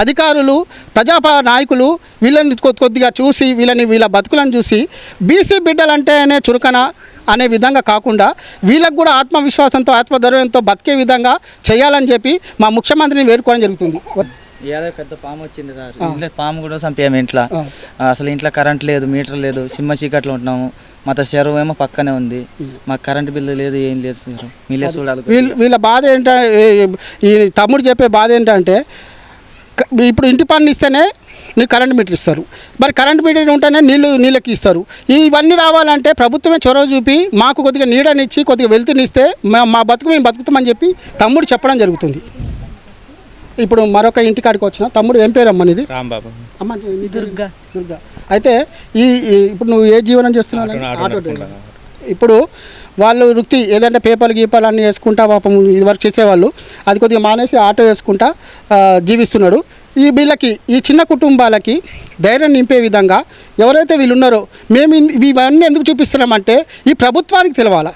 అధికారులు, ప్రజా నాయకులు వీళ్ళని కొద్దిగా చూసి వీళ్ళ బతుకులను చూసి బీసీ బిడ్డలంటేనే చురుకన అనే విధంగా కాకుండా వీళ్ళకు కూడా ఆత్మవిశ్వాసంతో ఆత్మధైర్యంతో బతికే విధంగా చేయాలని చెప్పి మా ముఖ్యమంత్రిని వేడుకోవడం జరుగుతుంది.
ఏదో పెద్ద పాము వచ్చింది సార్. ఇంట్లో పాము కూడా చంపాము. ఇంట్లో అసలు ఇంట్లో కరెంట్ లేదు, మీటర్ లేదు, సిమ్మ చీకట్లో ఉంటున్నాము. మా చెరువు ఏమో పక్కనే ఉంది. మాకు కరెంట్ బిల్లు లేదు, ఏం లేదు సార్. మీలే చూడాలి.
వీళ్ళ బాధ ఏంటంటే, ఈ తమ్ముడు చెప్పే బాధ ఏంటంటే, ఇప్పుడు ఇంటి పన్ను ఇస్తేనే నీకు కరెంట్ మీటర్ ఇస్తారు, మరి కరెంట్ మీటర్ ఉంటేనే నీళ్ళకి ఇస్తారు. ఇవన్నీ రావాలంటే ప్రభుత్వమే చొరవ చూపి మాకు కొద్దిగా నీడనిచ్చి కొద్దిగా వెళ్తునిస్తే మా బతుకు మేము బతుకుతామని చెప్పి తమ్ముడు చెప్పడం జరుగుతుంది. ఇప్పుడు మరొక ఇంటికాడికి వచ్చిన తమ్ముడు ఏం పేరు అమ్మ నీది?
రాంబాబు.
అమ్మ దుర్గా. అయితే ఇప్పుడు నువ్వు ఏ జీవనం చేస్తున్నావు? Auto driver. ఇప్పుడు వాళ్ళు వృత్తి ఏదంటే పేపర్లు గీపాలు అన్నీ వేసుకుంటా పాపం ఇది వరకు చేసేవాళ్ళు, అది కొద్దిగా మానేసి ఆటో వేసుకుంటా జీవిస్తున్నాడు. వీళ్ళకి ఈ చిన్న కుటుంబాలకి ధైర్యం నింపే విధంగా ఎవరైతే వీళ్ళు ఉన్నారో మేము ఇవన్నీ ఎందుకు చూపిస్తున్నామంటే ఈ ప్రభుత్వానికి తెలవాలా,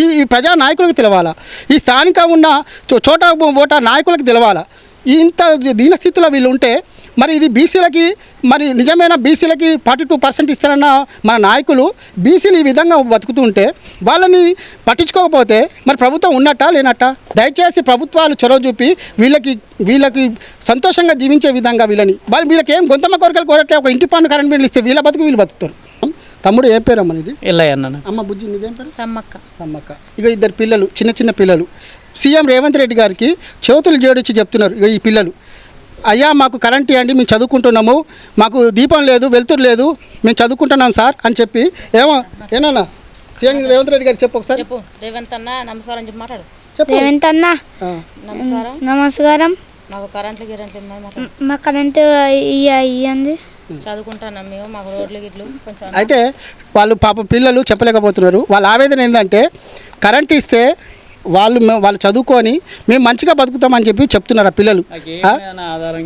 ఈ ప్రజా నాయకులకు తెలవాలా, ఈ స్థానిక ఉన్న చోట నాయకులకు తెలవాలా. ఇంత దీనస్థితిలో వీళ్ళు ఉంటే మరి ఇది బీసీలకి, మరి నిజమైన బీసీలకి 42% ఇస్తారన్న మన నాయకులు బీసీలు ఈ విధంగా బతుకుతూ ఉంటే వాళ్ళని పట్టించుకోకపోతే మరి ప్రభుత్వం ఉన్నట్టా లేనట్టా? దయచేసి ప్రభుత్వాలు చొరవ చూపి వీళ్ళకి సంతోషంగా జీవించే విధంగా వీళ్ళకి ఏం గొంతమ్మ కోరికలు కోరట్లే, ఒక ఇంటి పన్ను కరెంట్ బిల్లు ఇస్తే వీళ్ళు బతుకుతారు. తమ్ముడు ఏ పేరు అమ్మ నీది?
ఎల్లయ్య అన్న.
అమ్మ బుజ్జి నీదేం పేరు?
సమ్మక్క.
ఇక ఇద్దరు పిల్లలు, చిన్న పిల్లలు. సీఎం రేవంత్ రెడ్డి గారికి చేతులు జోడించి చెప్తున్నారు ఇక ఈ పిల్లలు, అయ్యా మాకు కరెంట్ ఇవ్వండి, మేము చదువుకుంటున్నాము, మాకు దీపం లేదు, వెలుతురు లేదు, మేము చదువుకుంటున్నాం సార్ అని చెప్పి. ఏమన్నా సీఎం రేవంత్ రెడ్డి గారికి చెప్పు ఒకసారి.
రేవంత్ అన్న నమస్కారం చెప్పి మాట్లాడు.
రేవంత్ అన్న నమస్కారం.
మాకు కరెంట్లు
మా కరెంటు ఇవ్వండి,
చదువుకుంటున్నాం మేము, మాకు రోడ్లు గిట్లు కొంచెం.
అయితే వాళ్ళు పాప పిల్లలు చెప్పలేకపోతున్నారు. వాళ్ళ ఆవేదన ఏంటంటే కరెంట్ ఇస్తే వాళ్ళు చదువుకొని మేము మంచిగా బతుకుతామని చెప్పి చెప్తున్నారు ఆ పిల్లలు.
ఆధారం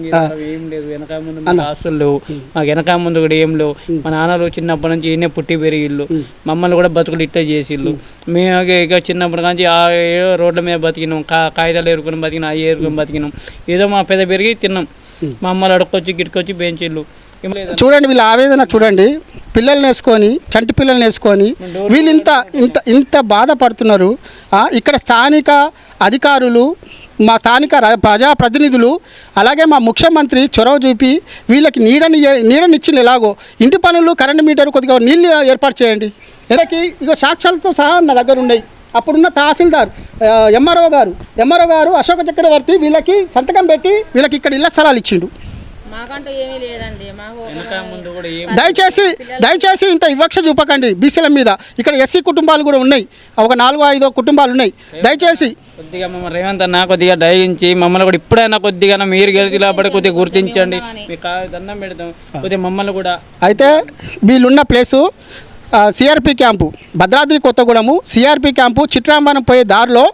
ఏం లేదు, వెనక ముందు మాకు ఆస్తులు లేవు, మాకు వెనక ముందు కూడా ఏం లేవు. మా నాన్నలు చిన్నప్పటి నుంచి ఈయనే పుట్టి పెరిగిళ్ళు, మమ్మల్ని కూడా బతుకులు ఇట్టే చేసిళ్ళు. మేము ఇక చిన్నప్పటి నుంచి రోడ్ల మీద బతికినాం, కాగితాలు ఏరుకొని బతికినాం, అవి ఏరుకొని బతికినాం. ఏదో మా పెద్ద పెరిగి తిన్నాం. మా అమ్మలు అడుక్కొచ్చి గిట్టుకొచ్చి బెంచిళ్ళు.
చూడండి వీళ్ళ ఆవేదన చూడండి. పిల్లల్ని వేసుకొని, చంటి పిల్లల్ని వేసుకొని వీళ్ళు ఇంత బాధపడుతున్నారు. ఇక్కడ స్థానిక అధికారులు, మా స్థానిక ప్రజాప్రతినిధులు, అలాగే మా ముఖ్యమంత్రి చొరవ చూపి వీళ్ళకి నీడనిచ్చిన ఎలాగో ఇంటి పనులు, కరెంటు మీటర్, కొద్దిగా నీళ్ళు ఏర్పాటు చేయండి. వీళ్ళకి ఇక సాక్ష్యాలతో సహా నా దగ్గర ఉన్నాయి. అప్పుడున్న తహసీల్దార్ ఎంఆర్ఓ గారు అశోక చక్రవర్తి వీళ్ళకి సంతకం పెట్టి వీళ్ళకి ఇక్కడ ఇళ్ల స్థలాలు ఇచ్చిండు. దయచేసి ఇంత వివక్ష చూపకండి బీసీల మీద. ఇక్కడ ఎస్సీ కుటుంబాలు కూడా ఉన్నాయి, ఒక 4-5 కుటుంబాలు ఉన్నాయి. దయచేసి
కొద్దిగా మమ్మల్ని రేవంత్ అన్న కొద్దిగా దయించి మమ్మల్ని కూడా ఇప్పుడైనా కొద్దిగా మీరు గెలిచినప్పుడు కొద్దిగా గుర్తించండి, మీకు దండం పెడతాం కొద్దిగా మమ్మల్ని కూడా. అయితే
వీళ్ళున్న place CRP camp, Bhadradri Kothagudem CRP camp, Chitrambaram పోయే దారిలో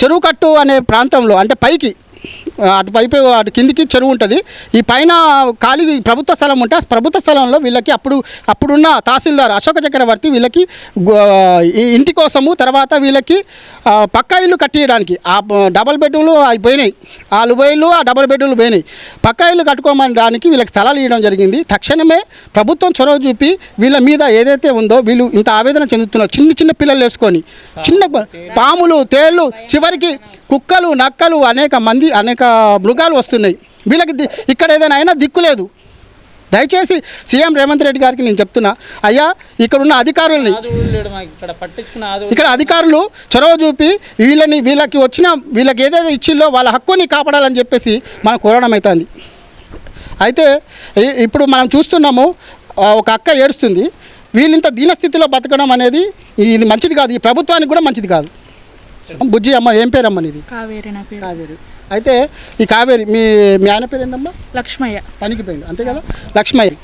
చెరువు కట్టు అనే ప్రాంతంలో, అంటే పైకి అటు కిందికి చెరువు ఉంటుంది. ఈ పైన ఖాళీ ప్రభుత్వ స్థలం ఉంటే ఆ ప్రభుత్వ స్థలంలో వీళ్ళకి అప్పుడున్న తహసీల్దార్ అశోక చక్రవర్తి వీళ్ళకి ఇంటి కోసము, తర్వాత వీళ్ళకి పక్కా ఇల్లు కట్టియడానికి ఆ డబల్ బెడ్రూమ్లు అవి పోయినాయి, ఆ లుబైలు ఆ డబల్ బెడ్రూమ్లు పోయినాయి. పక్కా ఇల్లు కట్టుకోమనడానికి వీళ్ళకి స్థలాలు ఇవ్వడం జరిగింది. తక్షణమే ప్రభుత్వం చొరవ చూపి వీళ్ళ మీద ఏదైతే ఉందో వీళ్ళు ఇంత ఆవేదన చెందుతున్నారు. చిన్న పిల్లలు వేసుకొని, చిన్న పాములు, తేళ్ళు, చివరికి కుక్కలు, నక్కలు, అనేక మృగాలు వస్తున్నాయి. వీళ్ళకి ఇక్కడ ఏదైనా అయినా దిక్కు లేదు. దయచేసి సీఎం రేవంత్ రెడ్డి గారికి నేను చెప్తున్నా, అయ్యా ఇక్కడున్న అధికారులని, ఇక్కడ అధికారులు చొరవ చూపి వీళ్ళకి ఏదైతే ఇచ్చిల్లో వాళ్ళ హక్కుని కాపాడాలని చెప్పేసి మనం కోరడం అవుతుంది. అయితే ఇప్పుడు మనం చూస్తున్నాము ఒక అక్క ఏడుస్తుంది. వీళ్ళింత దీనస్థితిలో బతకడం అనేది ఇది మంచిది కాదు, ఈ ప్రభుత్వానికి కూడా మంచిది కాదు. బుజ్జి అమ్మ, ఏం పేరమ్మ నీది?
కావేరి నా పేరు.
కావేరి. అయితే ఈ కావేరి మీ మీ ఆయన పేరు ఏందమ్మా?
లక్ష్మయ్య.
పనికి పోయిండు అంతే కదా, లక్ష్మయ్య.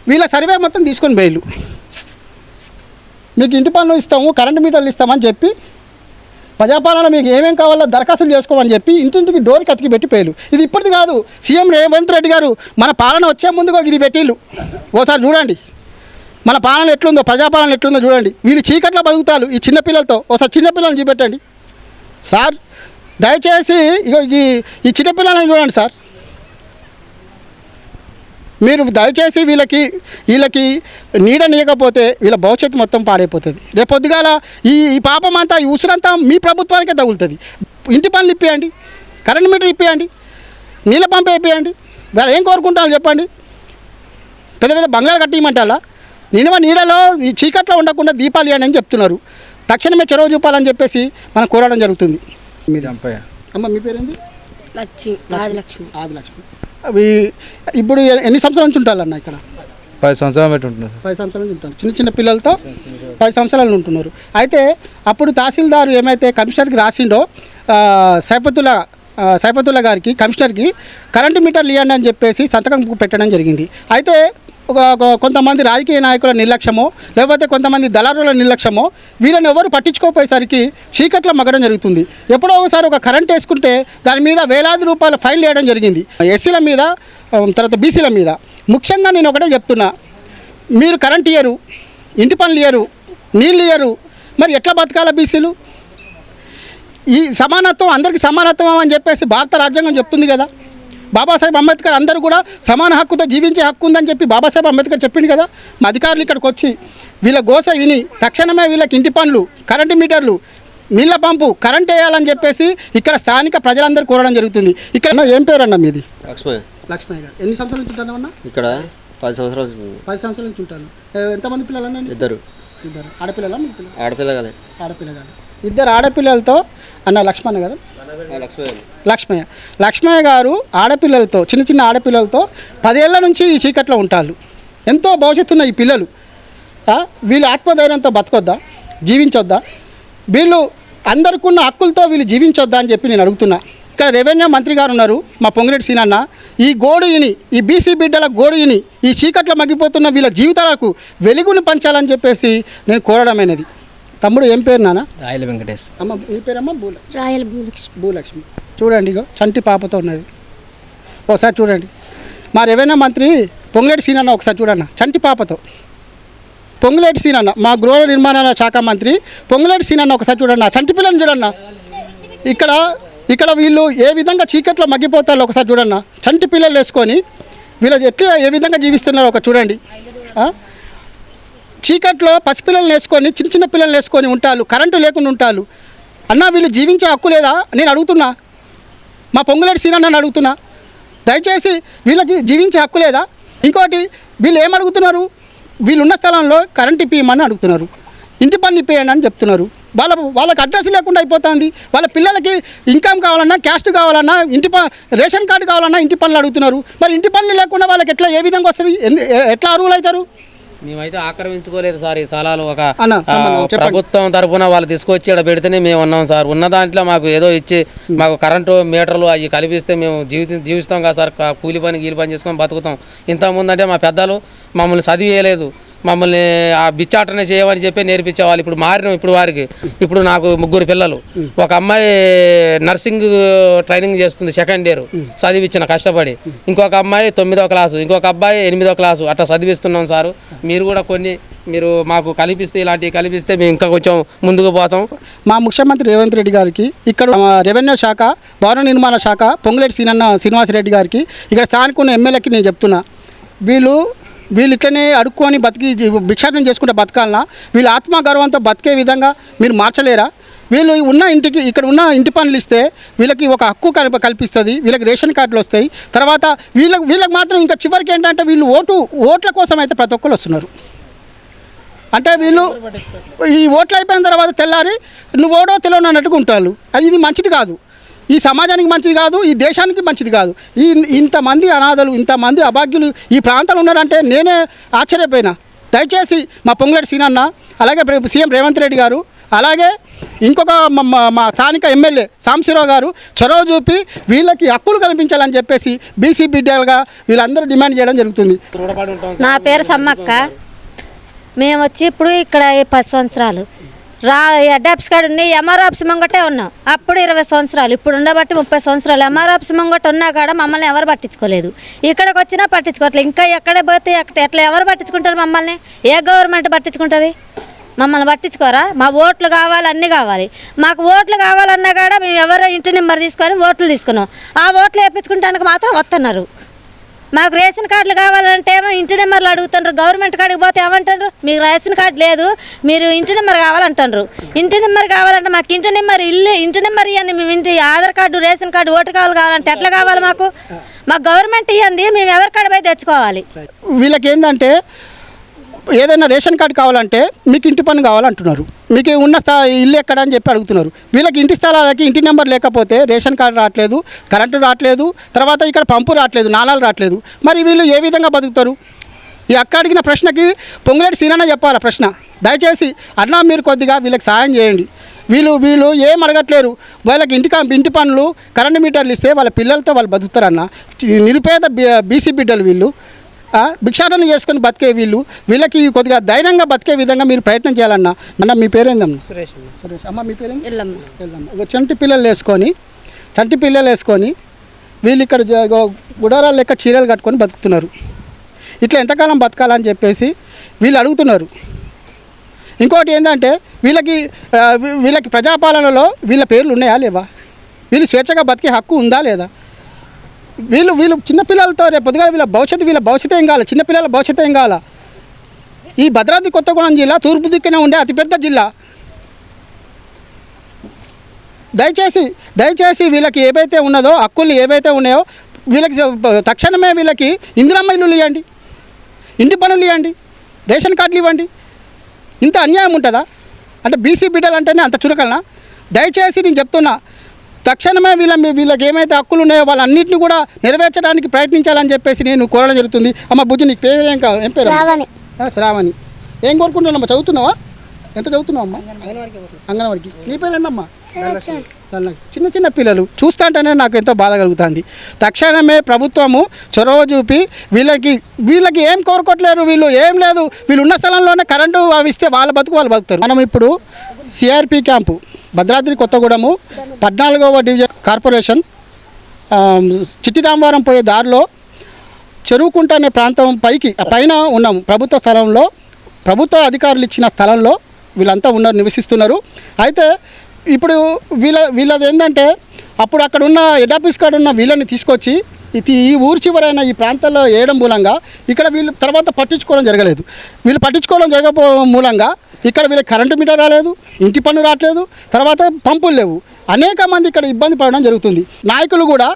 వీళ్ళ సర్వే మొత్తం తీసుకొని పోయిళ్ళు. మీకు ఇంటి పనులు ఇస్తాము, కరెంటు మీటర్లు ఇస్తామని చెప్పి, ప్రజాపాలన మీకు ఏమేం కావాలో దరఖాస్తులు చేసుకోమని చెప్పి ఇంటింటికి డోర్కి అతికి పెట్టి పోయిలు. ఇది ఇప్పటిది కాదు, సీఎం రేవంత్ రెడ్డి గారు మన పాలన వచ్చే ముందుగా ఇది పెట్టిళ్ళు. ఓసారి చూడండి మన పాలన ఎట్లుందో, ప్రజాపాలన ఎట్లుందో చూడండి. వీళ్ళు చీకట్లో బతుకుతారు ఈ చిన్నపిల్లలతో. ఒకసారి చిన్నపిల్లల్ని చూపెట్టండి సార్, దయచేసి. ఇగో ఈ చిన్నపిల్లలని చూడండి సార్. మీరు దయచేసి వీళ్ళకి నీడనీయకపోతే వీళ్ళ భవిష్యత్తు మొత్తం పాడైపోతుంది. రేపు పొద్దుగాల ఈ పాపం అంతా, ఈ ఉసురంతా మీ ప్రభుత్వానికే తగులుతుంది. ఇంటి పనులు ఇప్పియండి, కరెంట్ మీటర్ ఇప్పియండి, నీళ్ళ పంప ఇప్పియండి. వీళ్ళు ఏం కోరుకుంటారో చెప్పండి. పెద్ద పెద్ద బంగ్లాలు కట్టియమంటారా? నీడలో ఈ చీకట్లో ఉండకుండా దీపాలు ఇవ్వండి అని చెప్తున్నారు. తక్షణమే చెరువు చూపాలని చెప్పేసి మనం కోరడం జరుగుతుంది. మీరు అమ్మ, మీ పేరేంటి?
ఆదిలక్ష్మి.
ఆదిలక్ష్మి. అవి ఇప్పుడు ఎన్ని సంవత్సరాల నుంచి ఉంటారన్న ఇక్కడ?
10 సంవత్సరాలు పెట్టి ఉంటున్నారు.
10 సంవత్సరాల నుంచి ఉంటారు. చిన్న చిన్న పిల్లలతో 10 సంవత్సరాలు ఉంటున్నారు. అయితే అప్పుడు తహసీల్దారు ఏమైతే కమిషనర్కి రాసిండో, సైఫతుల్లా గారికి, కమిషనర్కి కరెంటు మీటర్లు ఇవ్వండి అని చెప్పేసి సంతకం పెట్టడం జరిగింది. అయితే కొంతమంది రాజకీయ నాయకుల నిర్లక్ష్యమో, లేకపోతే కొంతమంది దళారుల నిర్లక్ష్యమో, వీళ్ళని ఎవరు పట్టించుకోపోయేసరికి చీకట్లో మగ్గడం జరుగుతుంది. ఎప్పుడో ఒకసారి ఒక కరెంట్ వేసుకుంటే దాని మీద వేలాది రూపాయల ఫైన్ వేయడం జరిగింది. ఎస్సీల మీద, తర్వాత బీసీల మీద. ముఖ్యంగా నేను ఒకటే చెప్తున్నా, మీరు కరెంట్ ఇయ్యరు, ఇంటి పనులు ఇయ్యరు, నీళ్ళు ఇయ్యరు, మరి ఎట్లా బతకాల బీసీలు? ఈ సమానత్వం, అందరికీ సమానత్వం అని చెప్పేసి భారత రాజ్యాంగం చెప్తుంది కదా. బాబాసాహెబ్ అంబేద్కర్ అందరూ కూడా సమాన హక్కుతో జీవించే హక్కు ఉందని చెప్పి బాబాసాహెబ్ అంబేద్కర్ చెప్పింది కదా. మా అధికారులు ఇక్కడికి వచ్చి వీళ్ళ గోస విని తక్షణమే వీళ్ళకి ఇంటి పనులు, కరెంటు మీటర్లు, నీళ్ళ పంపు, కరెంట్ వేయాలని చెప్పేసి ఇక్కడ స్థానిక ప్రజలందరూ కోరడం జరుగుతుంది. ఇక్కడ ఏం పేరు అన్న మీది?
లక్ష్మయ్య.
లక్ష్మయ్య గారు. ఎన్ని సంవత్సరాల నుంచి ఉంటానన్నా
ఇక్కడ? 10 సంవత్సరాలు.
10 సంవత్సరాల నుంచి ఉంటాను. ఎంతమంది పిల్లలన్నా?
ఇద్దరు.
ఆడపిల్లలా?
ఆడపిల్ల కదా.
ఆడపిల్ల కాదు. ఇద్దరు ఆడపిల్లలతో అన్న లక్ష్మణ కదా. లక్ష్మయ్య గారు ఆడపిల్లలతో, చిన్న చిన్న ఆడపిల్లలతో 10 ఏళ్ల నుంచి ఈ చీకట్లో ఉంటారు. ఎంతో భవిష్యత్తున్న ఈ పిల్లలు వీళ్ళు ఆత్మధైర్యంతో బతకొద్దా, జీవించొద్దా? వీళ్ళు అందరికున్న హక్కులతో వీళ్ళు జీవించొద్దా అని చెప్పి నేను అడుగుతున్నా. ఇక్కడ రెవెన్యూ మంత్రి గారు ఉన్నారు, మా పొంగిరెడ్డి సీనన్న. ఈ గోడుని, ఈ బీసీ బిడ్డల గోడుని, ఈ చీకట్లో మగ్గిపోతున్న వీళ్ళ జీవితాలకు వెలుగును పంచాలని చెప్పేసి నేను కోరడమైనది. తమ్ముడు ఏం పేరు నాన్న?
రాయల వెంకటేష్.
అమ్మ, మీ పేరమ్మ?
రాయల
భూలక్ష్మి. చూడండి, ఇగో చంటి పాపతో ఉన్నది. ఒకసారి చూడండి. మా రెవెన్యూ మంత్రి పొంగిరెడ్డి సీనన్న ఒకసారి చూడన్న, చంటి పాపతో. పొంగిరెడ్డి సీనన్న, మా గృహ నిర్మాణ శాఖ మంత్రి పొంగిరెడ్డి సీనన్న ఒకసారి చూడన్న, చంటి పిల్లని చూడన్న. ఇక్కడ వీళ్ళు ఏ విధంగా చీకట్లో మగ్గిపోతారో ఒకసారి చూడన్న. చంటి పిల్లలు వేసుకొని వీళ్ళు ఎట్లా ఏ విధంగా జీవిస్తున్నారో ఒక చూడండి. చీకట్లో పసిపిల్లలు వేసుకొని, చిన్న చిన్న పిల్లలు వేసుకొని ఉంటారు, కరెంటు లేకుండా ఉంటారు. అన్న, వీళ్ళు జీవించే హక్కు లేదా నేను అడుగుతున్నా. మా పొంగులేటి సీనన్న అడుగుతున్నా, దయచేసి వీళ్ళకి జీవించే హక్కు లేదా? ఇంకోటి, వీళ్ళు ఏమడుగుతున్నారు? వీళ్ళున్న స్థలంలో కరెంట్ ఇప్పియమని అడుగుతున్నారు, ఇంటి పన్ను ఇప్పేయండి అని చెప్తున్నారు. వాళ్ళకి అడ్రస్ లేకుండా అయిపోతుంది. వాళ్ళ పిల్లలకి ఇన్కమ్ కావాలన్నా, క్యాస్ట్ కావాలన్నా, రేషన్ కార్డు కావాలన్నా ఇంటి పనులు అడుగుతున్నారు. మరి ఇంటి పనులు లేకుండా వాళ్ళకి ఎట్లా, ఏ విధంగా వస్తుంది? ఎట్లా అర్హులు అవుతారు?
మేమైతే ఆక్రమించుకోలేదు సార్ ఈ స్థలాలు. ఒక ప్రభుత్వం తరఫున వాళ్ళు తీసుకొచ్చి ఇక్కడ పెడితేనే మేము ఉన్నాం సార్. ఉన్న దాంట్లో మాకు ఏదో ఇచ్చి మాకు కరెంటు మీటర్లు అవి కల్పిస్తే మేము జీవిస్తాం కదా సార్. కూలి పని గీలి పని చేసుకొని బతుకుతాం. ఇంతకుముందు అంటే మా పెద్దలు మమ్మల్ని చదివేయలేదు, మమ్మల్ని ఆ బిచ్చాటనే చేయమని చెప్పి నేర్పించేవాళ్ళు. ఇప్పుడు మారినాం. ఇప్పుడు నాకు 3 పిల్లలు. ఒక అమ్మాయి నర్సింగ్ ట్రైనింగ్ చేస్తుంది, 2nd ఇయర్ చదివించిన కష్టపడి. ఇంకొక అమ్మాయి 9వ క్లాసు, ఇంకొక అబ్బాయి 8వ క్లాసు. అట్లా చదివిస్తున్నాం సార్. మీరు కూడా మీరు మాకు కల్పిస్తే, ఇలాంటివి కల్పిస్తే మేము ఇంకా కొంచెం ముందుకు పోతాం.
మా ముఖ్యమంత్రి రేవంత్ రెడ్డి గారికి, ఇక్కడ రెవెన్యూ శాఖ, భవన నిర్మాణ శాఖ పొంగులేటి శ్రీనివాసరెడ్డి గారికి, ఇక్కడ స్థానిక ఉన్న ఎమ్మెల్యేకి నేను చెప్తున్నా, వీళ్ళు ఇట్లనే అడుక్కొని బతికి భిక్షాటన చేసుకుంటే బతకాలన్నా? వీళ్ళు ఆత్మగౌరవంతో బతికే విధంగా మీరు మార్చలేరా? వీళ్ళు ఉన్న ఇంటికి, ఇక్కడ ఉన్న ఇంటి పనులు ఇస్తే వీళ్ళకి ఒక హక్కు కల్పిస్తుంది, వీళ్ళకి రేషన్ కార్డులు వస్తాయి. తర్వాత వీళ్ళకి మాత్రం ఇంకా చివరికి ఏంటంటే వీళ్ళు ఓట్ల కోసం అయితే ప్రతి ఒక్కరు వస్తున్నారు. అంటే వీళ్ళు ఈ ఓట్లు అయిపోయిన తర్వాత తెల్లారి నువ్వు ఓడో తెలియని అన్నట్టుగా ఉంటారు. ఇది మంచిది కాదు. ఈ సమాజానికి మంచిది కాదు, ఈ దేశానికి మంచిది కాదు. ఇంతమంది అనాథలు, ఇంతమంది అభాగ్యులు ఈ ప్రాంతంలో ఉన్నారంటే నేనే ఆశ్చర్యపోయినా. దయచేసి మా పొంగులేటి సీనన్న, అలాగే సీఎం రేవంత్ రెడ్డి గారు, అలాగే ఇంకొక మా స్థానిక ఎమ్మెల్యే సాంబశివరావు గారు చొరవ చూపి వీళ్ళకి హక్కులు కల్పించాలని చెప్పేసి బీసీ బిడ్డలుగా వీళ్ళందరూ డిమాండ్ చేయడం జరుగుతుంది.
నా పేరు సమ్మక్క. మేము వచ్చి ఇప్పుడు ఇక్కడ 10 సంవత్సరాలు హెడ్ ఆఫీస్ కాడ ఉండి ఎంఆర్ ఆఫీస్ ముంగటే ఉన్నాం. అప్పుడు 20 సంవత్సరాలు, ఇప్పుడు ఉండబట్టి 30 సంవత్సరాలు. ఎంఆర్ ఆఫీస్ ముంగట ఉన్నా కాడ మమ్మల్ని ఎవరు పట్టించుకోలేదు. ఇక్కడికి వచ్చినా పట్టించుకోవట్లేదు. ఇంకా ఎక్కడ పోతే ఎట్లా ఎవరు పట్టించుకుంటారు మమ్మల్ని? ఏ గవర్నమెంట్ పట్టించుకుంటుంది? మమ్మల్ని పట్టించుకోరా? మా ఓట్లు కావాలి, అన్నీ కావాలి. మాకు ఓట్లు కావాలన్నా కాడ మేము ఎవరో ఇంటి నెంబర్ తీసుకొని ఓట్లు తీసుకున్నాం. ఆ ఓట్లు వేయించుకుంటానికి మాత్రం వస్తున్నారు. మాకు రేషన్ కార్డులు కావాలంటే ఏమో ఇంటి నెంబర్లు అడుగుతున్నారు. గవర్నమెంట్ కాడికి పోతే ఏమంటారు? మీకు రేషన్ కార్డు లేదు, మీరు ఇంటి నెంబర్ కావాలంటారు. ఇంటి నెంబర్ కావాలంటే మాకు ఇంటి నెంబర్ ఇంటి నెంబర్ ఇవ్వండి. మేము ఇంటి Aadhaar card, ration card, vote కావాలంటే ఎట్లా కావాలి? మాకు గవర్నమెంట్ ఇవ్వండి, మేము ఎవరి కాడ పోయి తెచ్చుకోవాలి.
వీళ్ళకి ఏంటంటే ఏదైనా రేషన్ కార్డు కావాలంటే మీకు ఇంటి పన్ను కావాలంటున్నారు. మీకు ఉన్న ఇల్లు ఎక్కడ అని చెప్పి అడుగుతున్నారు. వీళ్ళకి ఇంటి స్థలాలకి ఇంటి నెంబర్ లేకపోతే రేషన్ కార్డు రావట్లేదు, కరెంటు రావట్లేదు, తర్వాత ఇక్కడ పంపు రావట్లేదు, నాళాలు రావట్లేదు. మరి వీళ్ళు ఏ విధంగా బతుకుతారు? ఈ అక్క అడిగిన ప్రశ్నకి పొంగులేటి సీనన్న చెప్పాలి ప్రశ్న. దయచేసి అన్నా మీరు కొద్దిగా వీళ్ళకి సాయం చేయండి. వీళ్ళు ఏం అడగట్లేరు. వాళ్ళకి ఇంటి పనులు, కరెంటు మీటర్లు ఇస్తే వాళ్ళ పిల్లలతో వాళ్ళు బతుకుతారన్న. నిరుపేద బీసీ బిడ్డలు వీళ్ళు, భిక్షాటన చేసుకొని బతికే వీళ్ళకి కొద్దిగా ధైర్యంగా బతికే విధంగా మీరు ప్రయత్నం చేయాలన్నా. అన్న మీ పేరేందమ్మా? సురేష్. అమ్మ మీ పేరేంది? ఎల్లమ్మ. చంటి పిల్లలు వేసుకొని వీళ్ళు ఇక్కడ గుడారాలు లెక్క చీరలు కట్టుకొని బతుకుతున్నారు. ఇట్లా ఎంతకాలం బతకాలని చెప్పేసి వీళ్ళు అడుగుతున్నారు. ఇంకోటి ఏంటంటే వీళ్ళకి ప్రజాపాలనలో వీళ్ళ పేర్లు ఉన్నాయా లేవా? వీళ్ళు స్వేచ్ఛగా బతికే హక్కు ఉందా లేదా? వీళ్ళు చిన్నపిల్లలతో రేపు పొద్దుగా వీళ్ళ భవిష్యత్తు ఏం కావాలి? చిన్నపిల్లల భవిష్యత్తు ఏం కావాలా? ఈ భద్రాద్రి కొత్తగూడెం జిల్లా తూర్పు దిక్కునే ఉండే అతిపెద్ద జిల్లా. దయచేసి వీళ్ళకి ఏవైతే ఉన్నదో హక్కులు ఏవైతే ఉన్నాయో వీళ్ళకి తక్షణమే వీళ్ళకి ఇందిరమ్మ ఇల్లులు ఇవ్వండి, ఇంటి పనులు ఇవ్వండి, రేషన్ కార్డులు ఇవ్వండి. ఇంత అన్యాయం ఉంటుందా? అంటే బీసీ బిడ్డలు అంటేనే అంత చురకలనా? దయచేసి నేను చెప్తున్నా, తక్షణమే వీళ్ళకి ఏమైతే హక్కులు ఉన్నాయో వాళ్ళన్నింటినీ కూడా నెరవేర్చడానికి ప్రయత్నించాలని చెప్పేసి నేను కోరడం జరుగుతుంది. అమ్మ బుజ్జి, నీకు పేరు ఏం పేరు? శ్రావణి. ఏం కోరుకుంటున్నామ్మా? చదువుతున్నావా? ఎంత చదువుతున్నావు అమ్మా? అంగన్వాడికి. నీ పేరు ఏందమ్మా? చిన్న పిల్లలు చూస్తుంటేనే నాకు ఎంతో బాధ కలుగుతుంది. తక్షణమే ప్రభుత్వము చొరవ చూపి వీళ్ళకి ఏం కోరుకోవట్లేరు. వీళ్ళు ఏం లేదు, వీళ్ళు ఉన్న స్థలంలోనే కరెంటు అవి ఇస్తే వాళ్ళు బతుకుతారు. మనం ఇప్పుడు సిఆర్పి క్యాంపు భద్రాద్రి కొత్తగూడెము 14వ డివిజన్ కార్పొరేషన్ చిట్టి రామవరం పోయే దారిలో చెరువుకుంట అనే ప్రాంతం పైన ఉన్నాము. ప్రభుత్వ స్థలంలో, ప్రభుత్వ అధికారులు ఇచ్చిన స్థలంలో వీళ్ళంతా నివసిస్తున్నారు. అయితే ఇప్పుడు వీళ్ళది ఏంటంటే అప్పుడు అక్కడ ఉన్న హెడ్ ఆఫీస్ కాడ ఉన్న వీళ్ళని తీసుకొచ్చి ఈ ఊరు చివరైన ఈ ప్రాంతాల్లో వేయడం మూలంగా ఇక్కడ వీళ్ళు తర్వాత పట్టించుకోవడం జరగలేదు. వీళ్ళు పట్టించుకోవడం జరగకపోవడం మూలంగా ఇక్కడ వీళ్ళకి కరెంటు మీటర్ రాలేదు, ఇంటి పన్ను రావట్లేదు, తర్వాత పంపులు లేవు. అనేక మంది ఇక్కడ ఇబ్బంది పడడం జరుగుతుంది. నాయకులు కూడా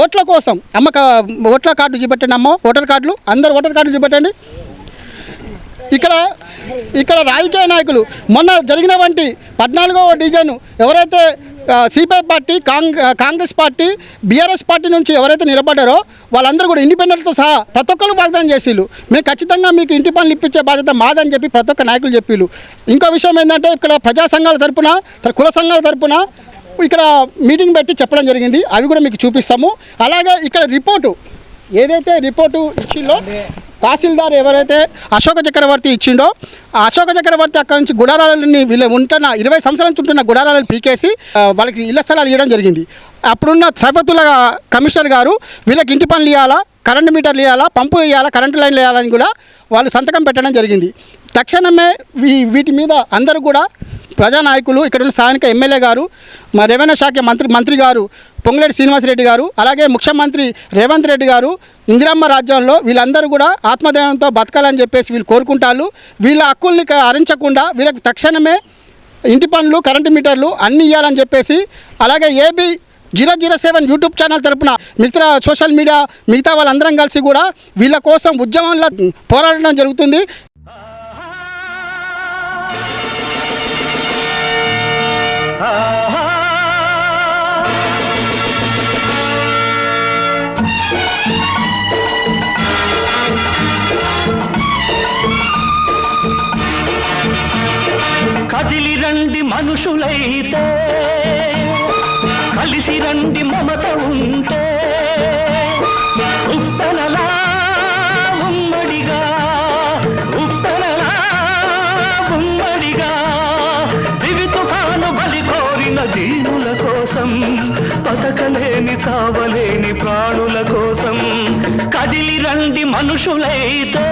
ఓట్ల కోసం ఓట్ల కార్డు చూపెట్టండి అమ్మ, ఓటర్ కార్డులు, అందరు ఓటర్ కార్డులు చూపెట్టండి. ఇక్కడ రాజకీయ నాయకులు మొన్న జరిగిన వంటి 14వ డివిజన్ ఎవరైతే CPI party, Congress party, BRS party నుంచి ఎవరైతే నిలబడ్డారో వాళ్ళందరూ కూడా ఇండిపెండెంట్తో సహా ప్రతి ఒక్కరు వాగ్దానం చేసిళ్ళు. మేము ఖచ్చితంగా మీకు ఇంటి పనులు ఇప్పించే బాధ్యత మాదని చెప్పి ప్రతి ఒక్క నాయకులు చెప్పిళ్ళు. ఇంకో విషయం ఏంటంటే ఇక్కడ ప్రజా సంఘాల తరపున, కుల సంఘాల తరపున ఇక్కడ మీటింగ్ పెట్టి చెప్పడం జరిగింది. అవి కూడా మీకు చూపిస్తాము. అలాగే ఇక్కడ ఏదైతే రిపోర్టు ఇచ్చిందో తహసీల్దార్ ఎవరైతే అశోక చక్రవర్తి ఇచ్చిండో ఆ అశోక చక్రవర్తి అక్కడ నుంచి గుడారాలని వీళ్ళు 20 సంవత్సరాల నుంచి ఉంటున్న గుడారాలను పీకేసి వాళ్ళకి ఇళ్ల స్థలాలు ఇవ్వడం జరిగింది. అప్పుడున్న సైఫతుల్లా కమిషనర్ గారు వీళ్ళకి ఇంటి పనులు ఇవ్వాలా, కరెంటు మీటర్లు ఇవ్వాలా, పంపు ఇవ్వాలా, కరెంటు లైన్లు వేయాలని కూడా వాళ్ళు సంతకం పెట్టడం జరిగింది. తక్షణమే వీటి మీద అందరూ కూడా ప్రజానాయకులు, ఇక్కడ ఉన్న స్థానిక ఎమ్మెల్యే గారు, మా రెవెన్యూ శాఖ మంత్రి గారు పొంగులేటి శ్రీనివాసరెడ్డి గారు, అలాగే ముఖ్యమంత్రి రేవంత్ రెడ్డి గారు ఇందిరమ్మ రాజ్యంలో వీళ్ళందరూ కూడా ఆత్మధైర్యంతో బతకాలని చెప్పేసి వీళ్ళు కోరుకుంటారు. వీళ్ళ హక్కుల్ని హరించకుండా వీళ్ళకి తక్షణమే ఇంటి పనులు, కరెంటు మీటర్లు అన్నీ ఇవ్వాలని చెప్పేసి, అలాగే AB 007 యూట్యూబ్ ఛానల్ తరపున సోషల్ మీడియా మిగతా వాళ్ళందరం కలిసి కూడా వీళ్ళ కోసం ఉద్యమంలో పోరాడడం జరుగుతుంది.
మనుషులైతే కలిసి రండి మమత ఉంటే ఉప్పెనలా ఉమ్మడిగా ఉప్పెనలా ఉమ్మడిగా దివి తుఫాను బలి కోరిన దీనుల కోసం బతకలేని చావలేని ప్రాణుల కోసం కదిలి రండి మనుషులైతే